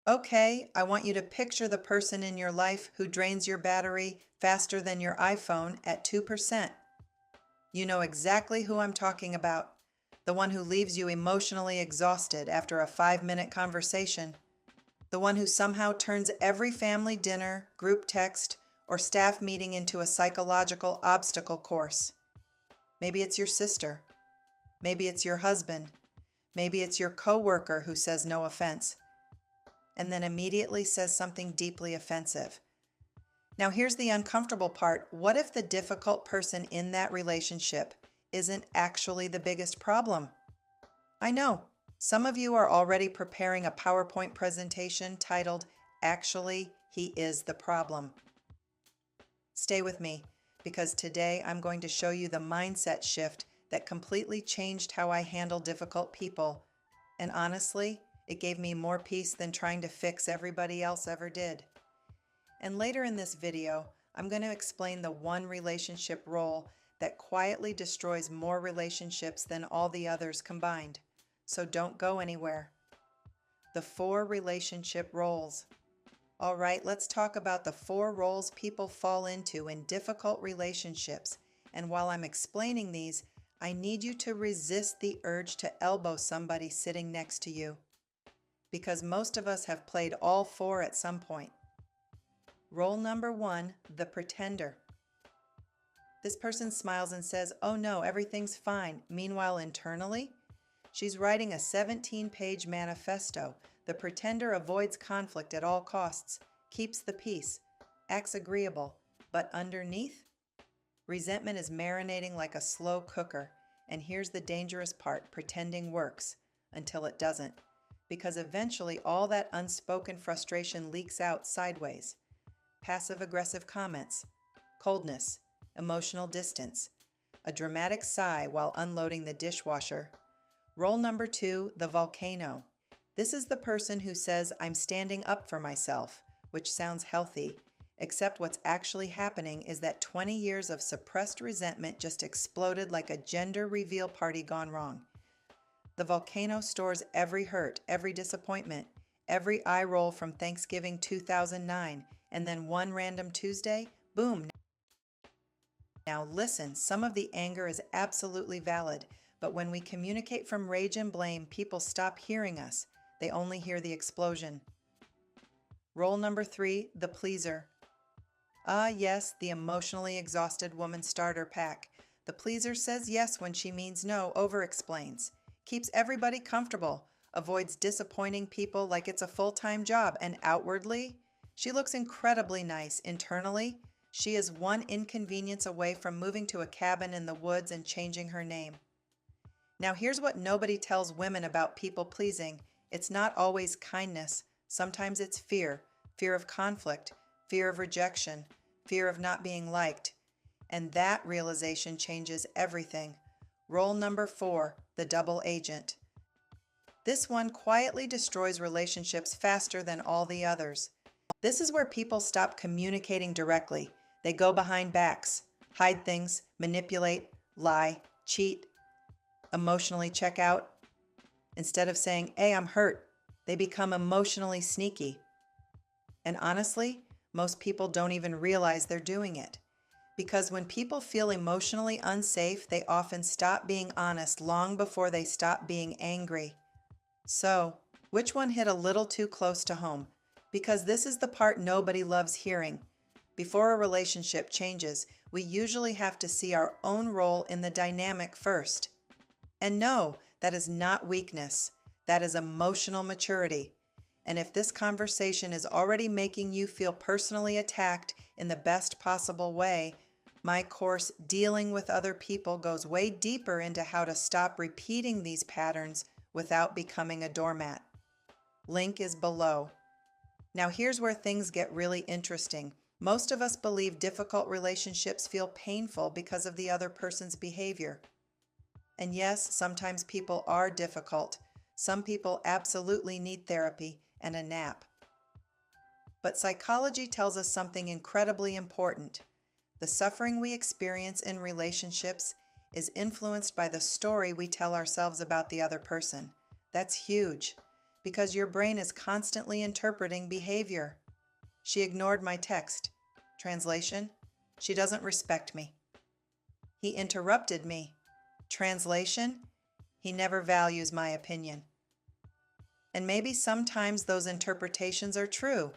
Okay, I want you to picture the person in your life who drains your battery faster than your iPhone at 2%. You know exactly who I'm talking about. The one who leaves you emotionally exhausted after a 5-minute conversation. The one who somehow turns every family dinner, group text, or staff meeting into a psychological obstacle course. Maybe it's your sister. Maybe it's your husband. Maybe it's your coworker who says no offense, and then immediately says something deeply offensive. Now, here's the uncomfortable part. What if the difficult person in that relationship isn't actually the biggest problem? I know. Some of you are already preparing a PowerPoint presentation titled, Actually, He is the Problem. Stay with me, because today I'm going to show you the mindset shift that completely changed how I handle difficult people. And honestly, it gave me more peace than trying to fix everybody else ever did. And later in this video, I'm going to explain the one relationship role that quietly destroys more relationships than all the others combined. So don't go anywhere. The 4 relationship roles. All right, let's talk about the 4 roles people fall into in difficult relationships. And while I'm explaining these, I need you to resist the urge to elbow somebody sitting next to you, because most of us have played all 4 at some point. Role number 1, the pretender. This person smiles and says, "Oh no, everything's fine." Meanwhile, internally, she's writing a 17-page manifesto. The pretender avoids conflict at all costs, keeps the peace, acts agreeable, but underneath, resentment is marinating like a slow cooker. And here's the dangerous part: pretending works until it doesn't, because eventually all that unspoken frustration leaks out sideways. Passive-aggressive comments, coldness, emotional distance, a dramatic sigh while unloading the dishwasher. Role number 2, the volcano. This is the person who says, "I'm standing up for myself," which sounds healthy, except what's actually happening is that 20 years of suppressed resentment just exploded like a gender reveal party gone wrong. The volcano stores every hurt, every disappointment, every eye roll from Thanksgiving 2009, and then one random Tuesday, boom. Now listen, some of the anger is absolutely valid, but when we communicate from rage and blame, people stop hearing us. They only hear the explosion. Role number 3, the pleaser. Ah, yes, the emotionally exhausted woman starter pack. The pleaser says yes when she means no, over-explains, keeps everybody comfortable, avoids disappointing people like it's a full-time job, and outwardly, she looks incredibly nice. Internally, she is one inconvenience away from moving to a cabin in the woods and changing her name. Now here's what nobody tells women about people pleasing. It's not always kindness. Sometimes it's fear. Fear of conflict, fear of rejection, fear of not being liked. And that realization changes everything. Role number 4, the double agent. This one quietly destroys relationships faster than all the others. This is where people stop communicating directly. They go behind backs, hide things, manipulate, lie, cheat, emotionally check out. Instead of saying, "Hey, I'm hurt," they become emotionally sneaky. And honestly, most people don't even realize they're doing it. Because when people feel emotionally unsafe, they often stop being honest long before they stop being angry. So, which one hit a little too close to home? Because this is the part nobody loves hearing. Before a relationship changes, we usually have to see our own role in the dynamic first. And no, that is not weakness. That is emotional maturity. And if this conversation is already making you feel personally attacked in the best possible way, my course, Dealing with Other People, goes way deeper into how to stop repeating these patterns without becoming a doormat. Link is below. Now here's where things get really interesting. Most of us believe difficult relationships feel painful because of the other person's behavior. And yes, sometimes people are difficult. Some people absolutely need therapy and a nap. But psychology tells us something incredibly important. The suffering we experience in relationships is influenced by the story we tell ourselves about the other person. That's huge, because your brain is constantly interpreting behavior. She ignored my text. Translation: she doesn't respect me. He interrupted me. Translation: he never values my opinion. And maybe sometimes those interpretations are true,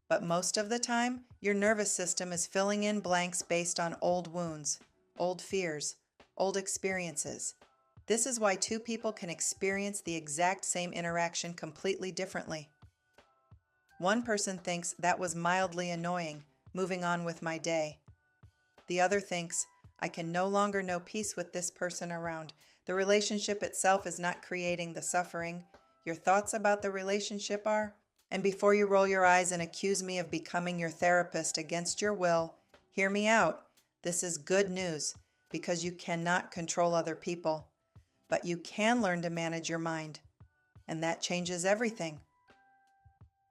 but most of the time, your nervous system is filling in blanks based on old wounds, old fears, old experiences. This is why two people can experience the exact same interaction completely differently. One person thinks that was mildly annoying, moving on with my day. The other thinks, I can no longer know peace with this person around. The relationship itself is not creating the suffering. Your thoughts about the relationship are. And before you roll your eyes and accuse me of becoming your therapist against your will, hear me out. This is good news because you cannot control other people, but you can learn to manage your mind, and that changes everything.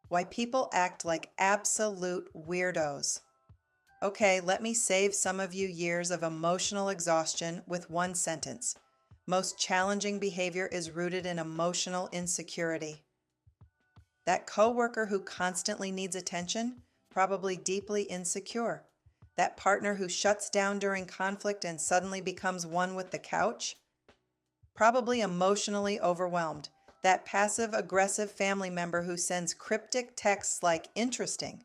Why people act like absolute weirdos. Okay, let me save some of you years of emotional exhaustion with one sentence. Most challenging behavior is rooted in emotional insecurity. That coworker who constantly needs attention, probably deeply insecure. That partner who shuts down during conflict and suddenly becomes one with the couch, probably emotionally overwhelmed. That passive-aggressive family member who sends cryptic texts like "interesting."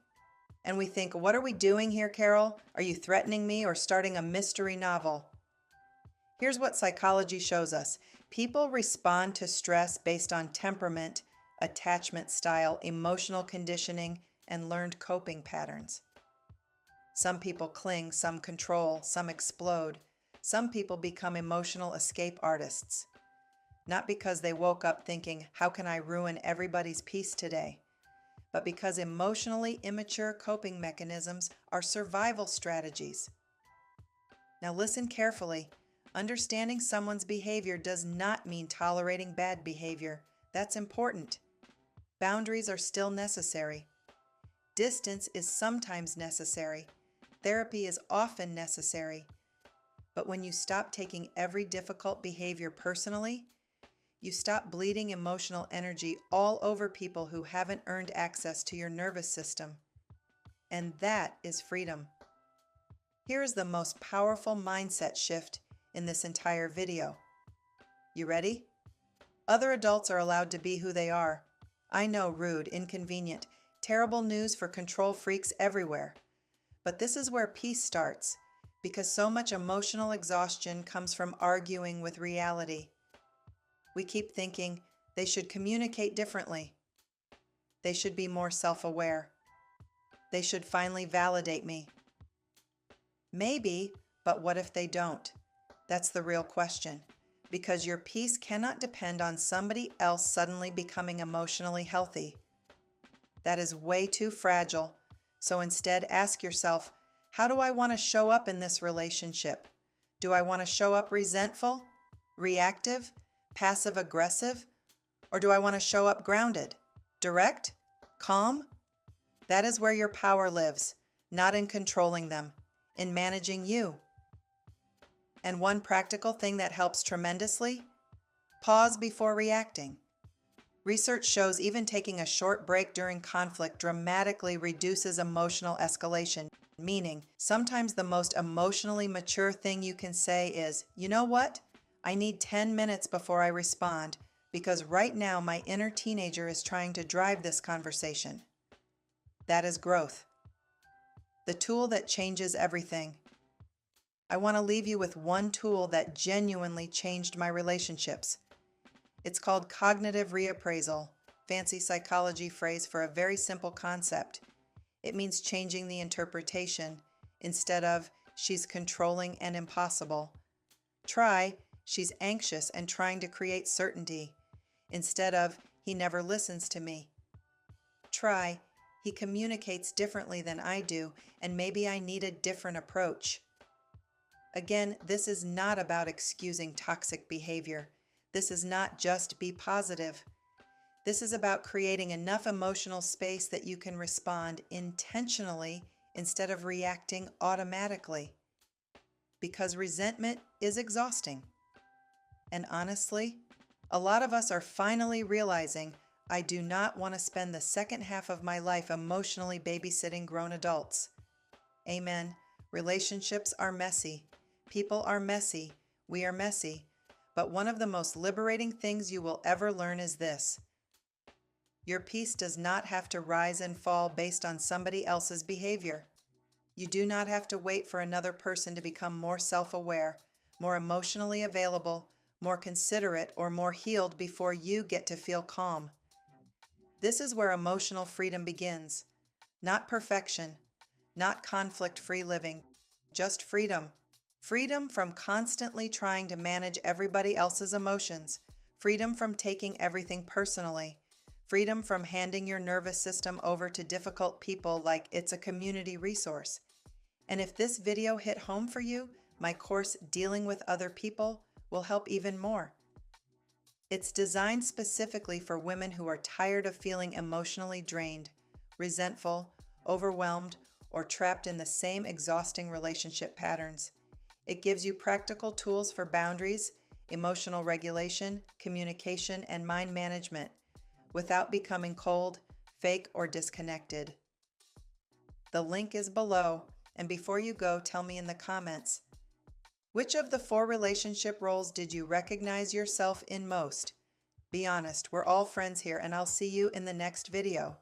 And we think, what are we doing here, Carol? Are you threatening me or starting a mystery novel? Here's what psychology shows us. People respond to stress based on temperament, attachment style, emotional conditioning, and learned coping patterns. Some people cling, some control, some explode. Some people become emotional escape artists. Not because they woke up thinking, how can I ruin everybody's peace today? But because emotionally immature coping mechanisms are survival strategies. Now listen carefully. Understanding someone's behavior does not mean tolerating bad behavior. That's important. Boundaries are still necessary. Distance is sometimes necessary. Therapy is often necessary. But when you stop taking every difficult behavior personally, you stop bleeding emotional energy all over people who haven't earned access to your nervous system. And that is freedom. Here is the most powerful mindset shift in this entire video. You ready? Other adults are allowed to be who they are. I know, rude, inconvenient, terrible news for control freaks everywhere. But this is where peace starts, because so much emotional exhaustion comes from arguing with reality. We keep thinking they should communicate differently. They should be more self-aware. They should finally validate me. Maybe, but what if they don't? That's the real question. Because your peace cannot depend on somebody else suddenly becoming emotionally healthy. That is way too fragile. So instead, ask yourself, how do I want to show up in this relationship? Do I want to show up resentful, reactive, passive-aggressive? Or do I want to show up grounded, direct, calm? That is where your power lives, not in controlling them, in managing you. And one practical thing that helps tremendously: pause before reacting. Research shows even taking a short break during conflict dramatically reduces emotional escalation, meaning sometimes the most emotionally mature thing you can say is, you know what? I need 10 minutes before I respond because right now my inner teenager is trying to drive this conversation. That is growth. The tool that changes everything. I want to leave you with one tool that genuinely changed my relationships. It's called cognitive reappraisal, fancy psychology phrase for a very simple concept. It means changing the interpretation. Instead of, she's controlling and impossible, try, she's anxious and trying to create certainty. Instead of, he never listens to me, try, he communicates differently than I do, and maybe I need a different approach. Again, this is not about excusing toxic behavior. This is not just be positive. This is about creating enough emotional space that you can respond intentionally instead of reacting automatically. Because resentment is exhausting. And honestly, a lot of us are finally realizing I do not want to spend the second half of my life emotionally babysitting grown adults. Amen. Relationships are messy. People are messy. We are messy. But one of the most liberating things you will ever learn is this: your peace does not have to rise and fall based on somebody else's behavior. You do not have to wait for another person to become more self-aware, more emotionally available, more considerate, or more healed before you get to feel calm. This is where emotional freedom begins. Not perfection, not conflict-free living, just freedom. Freedom from constantly trying to manage everybody else's emotions. Freedom from taking everything personally. Freedom from handing your nervous system over to difficult people like it's a community resource. And if this video hit home for you, my course, Dealing with Other People, will help even more. It's designed specifically for women who are tired of feeling emotionally drained, resentful, overwhelmed, or trapped in the same exhausting relationship patterns. It gives you practical tools for boundaries, emotional regulation, communication, and mind management without becoming cold, fake, or disconnected. The link is below, and before you go, tell me in the comments, which of the 4 relationship roles did you recognize yourself in most? Be honest, we're all friends here, and I'll see you in the next video.